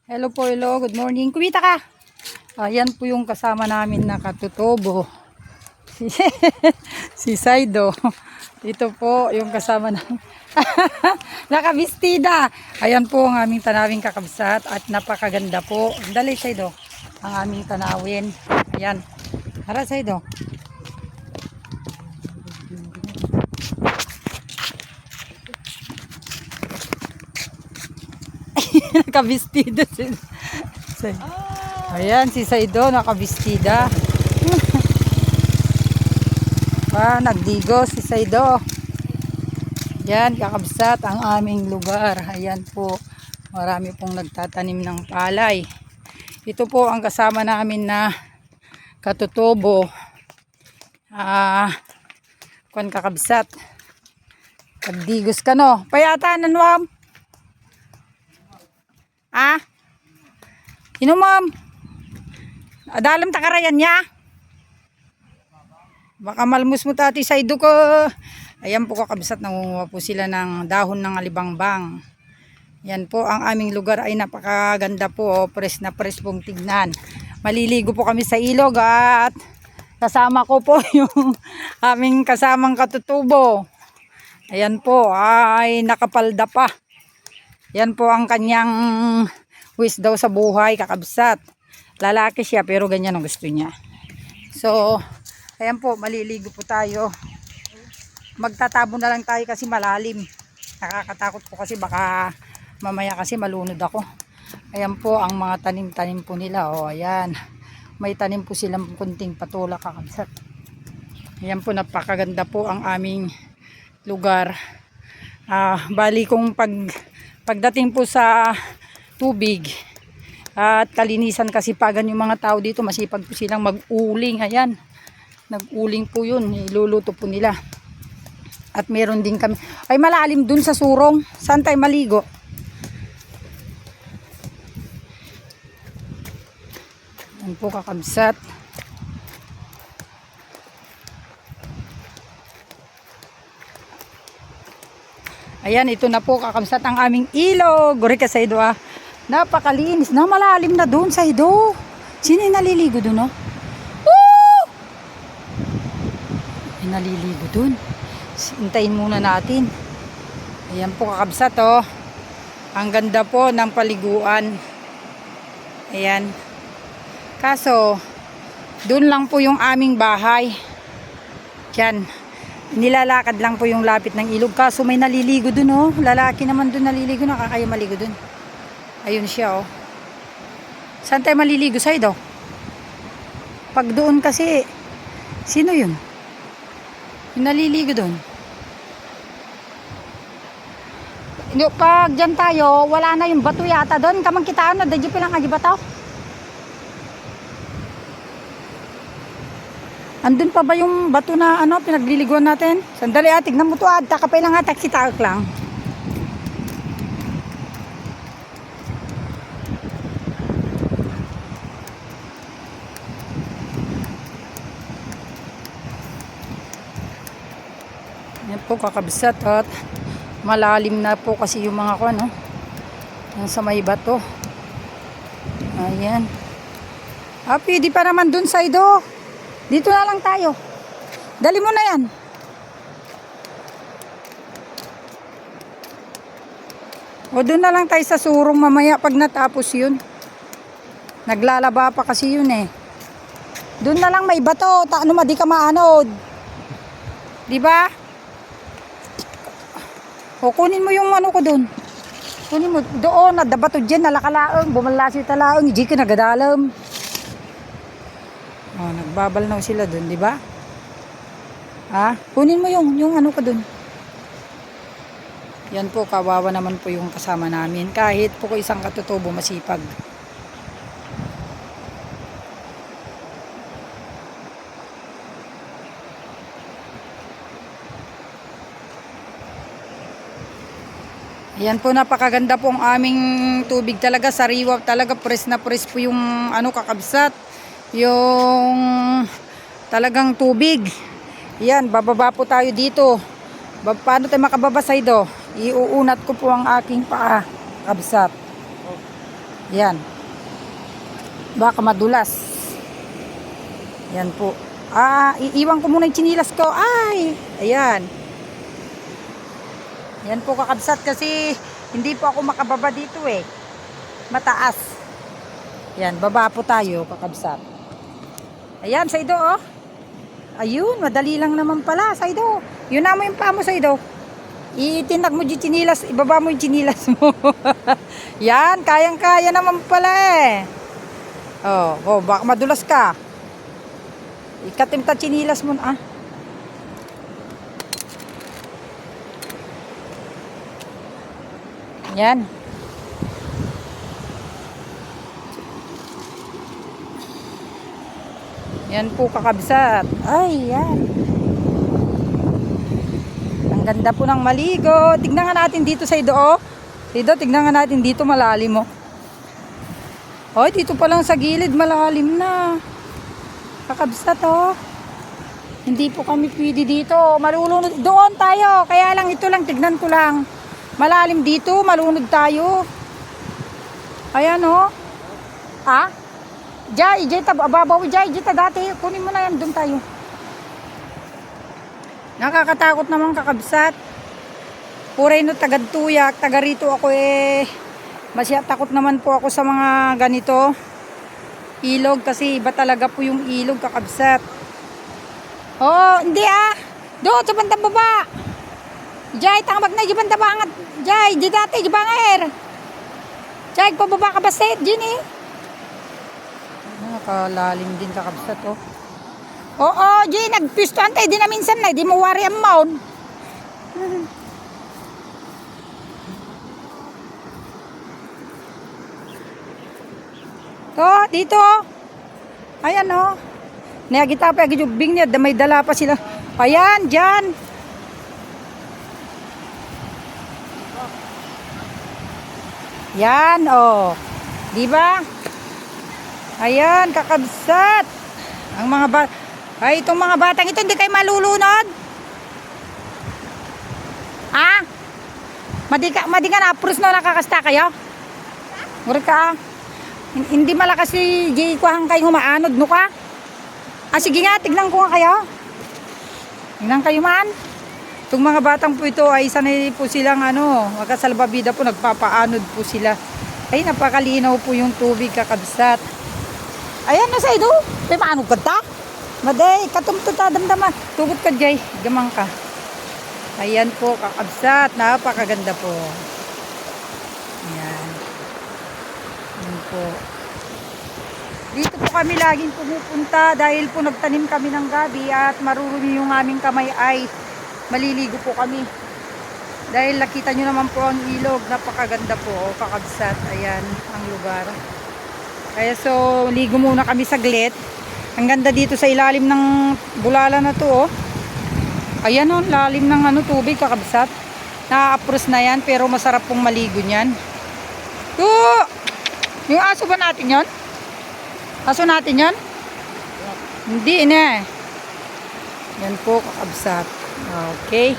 Hello po, hello. Good morning. Kumita ka. Ayan po yung kasama namin na katutubo. Si, si Saido. Ito po yung kasama namin. Nakabistida. Ayan po ang aming tanawing kakabsat at napakaganda po. Dali, Saido. Ang aming tanawin. Ayan. Tara, Saido. Nakabistida si Ayan si Saido nakabistida. Nagdigo si Saido. Yan kakabsat ang aming lugar. Ayan po. Marami pong nagtatanim ng palay. Ito po ang kasama namin na katutubo. Kung kakabsat. Nagdigos ka no. Payata nanwam. Inumam. Adalam takarayan niya. Baka malmus mo tati Saido ko. Ayan po kakabsat, nangunguha po sila ng dahon ng alibangbang. Yan po ang aming lugar ay napakaganda po. Press na press pong tignan. Maliligo po kami sa ilog at kasama ko po yung aming kasamang katutubo. Ayan po ay nakapalda pa. Yan po ang kanyang wish daw sa buhay, kakabsat. Lalaki siya pero ganyan ang gusto niya. So, ayan po, maliligo po tayo. Magtatabo na lang tayo kasi malalim. Nakakatakot po kasi baka mamaya kasi malunod ako. Ayan po ang mga tanim-tanim po nila. O, ayan. May tanim po silang kunting patulak, kakabsat. Ayan po, napakaganda po ang aming lugar. Bali kung pagdating po sa tubig at kalinisan kasi pagan yung mga tao dito, masipag po silang mag-uling. Ayan, nag-uling po yun, iluluto po nila. At meron din kami ay malalim dun sa surong. Saan tayo maligo? Yan po kakabsat. Ayan, ito na po kakabsat ang aming ilog. Guri ka Saido napakalinis na, malalim na doon Saido. Sino yung naliligo doon Woo! Yung naliligo doon. Hintayin muna natin. Ayan po kakabsat ang ganda po ng paliguan. Ayan. Kaso doon lang po yung aming bahay. Diyan. Nilalakad lang po yung lapit ng ilog. Kaso may naliligo doon lalaki naman doon naliligo. Nakakaya maligo doon. Ayun siya Saan tayo maliligo Saido? Pag doon kasi, sino yun? Yung naliligo doon. Pag dyan tayo, wala na yung bato yata doon. Kamang kitaan na, dadyo pilang agibataw. Andun pa ba yung bato na pinagliliguan natin? Sandali tignan mo to takapay lang taksi-tak lang. Yan po kakabsat at malalim na po kasi yung mga yan sa may bato. Ayan. Pwede pa naman dun Saido. Dito na lang tayo. Dali mo na yan. O doon na lang tayo sa surong mamaya pag natapos yun. Naglalaba pa kasi yun Doon na lang may bato. Di ka maanod. Diba? O kunin mo yung ko doon. Kunin mo. Doon, nadabato dyan, nalakalaang, bumalasi talaang, hindi ka nagadalam. Nagbabal na sila doon, di ba? Kunin mo yung ko doon. Yan po, kawawa naman po yung kasama namin. Kahit po ko isang katutubo masipag. Ayan po, napakaganda po ang aming tubig talaga, sariwa talaga, press na press po yung kakabsat, yung talagang tubig. Ayan, bababa po tayo dito. Paano tayo makababa Saido? Iuunat ko po ang aking paa, kakabsat. Yan. Baka madulas. Yan po. Iiwan ko muna yung chinilas ko. Ay! Ayan. Yan po kakabsat kasi hindi po ako makababa dito eh. Mataas. Yan, baba po tayo kakabsat. Ayan, Saido oh. Ayun, madali lang naman pala, Saido. Yun na mo yung paa mo, Saido. Itinag mo yung chinilas, ibaba mo yung chinilas mo. Yan, kayang-kaya naman pala eh. Oh, baka madulas ka. Ikatim ta chinilas mo ah. Yan. Yan po kakabsat. Ay, yan. Ang ganda po ng maligo. Tignan nga natin dito sa ido, oh. Dito, tignan nga natin dito malalim, oh. Oy, dito pa lang sa gilid malalim na. Kakabsat, oh. Hindi po kami pwede dito. Malulunod. Doon tayo. Kaya lang ito lang, tignan ko lang. Malalim dito, malunod tayo. Ayan, oh. Jay, ababaw, Jay, dati. Kunin mo na yan, doon tayo. Nakakatakot naman kakabsat. Puray no, tagadtuyak, taga rito ako eh. Takot naman po ako sa mga ganito. Ilog, kasi iba talaga po yung ilog kakabsat. Oh, hindi ah. Doon, sa bandang baba. Jay, tangabag na, di bandang bangat. Jay, di dati, di banger. Jay, pababa ka ba set, Ginny? Nakalalim din kakabsat, oh. Oo, Jay, nagpistuan tayo, di na minsan na, di mo worry ang maun. Oh, dito, oh. Ayan, oh. Niyagita pa, agijubing niya, may dala pa sila. Ayan, dyan. Yan, oh. Diba? Ayan, kakabsat. Ang mga itong mga batang ito, hindi kayo malulunod? Madi ka na, prus na nakakasta kayo? Mura ka. Hindi malakas si Jay ko hang kayo maanod, no ka? Sige nga, tignan ko nga kayo. Tignan kayo man. Itong mga batang po ito ay sanay po silang magkasalbabida po, nagpapaanod po sila. Ay, napakalinaw po yung tubig kakabsat. Ayan na sa ido. May paanod ka ta? Maday, katumtuta damdama. Tugot ka, Jay. Gamang ka. Ayan po, kakabsat. Napakaganda po. Ayan. Ayan po. Dito po kami laging pumupunta dahil po nagtanim kami ng gabi at marurumi yung aming kamay ay maliligo po kami. Dahil nakita nyo naman po ang ilog. Napakaganda po, kakabsat. Ayan ang lugar. Kaya so, ligo muna kami saglit. Ang ganda dito sa ilalim ng bulala na to, oh. Ayan, oh, lalim ng tubig kakabsat. Na-apros na yan, pero masarap pong maligo niyan. Yung aso ba natin yon? Aso natin yon? Hindi na. Yan po kakabsat. Okay.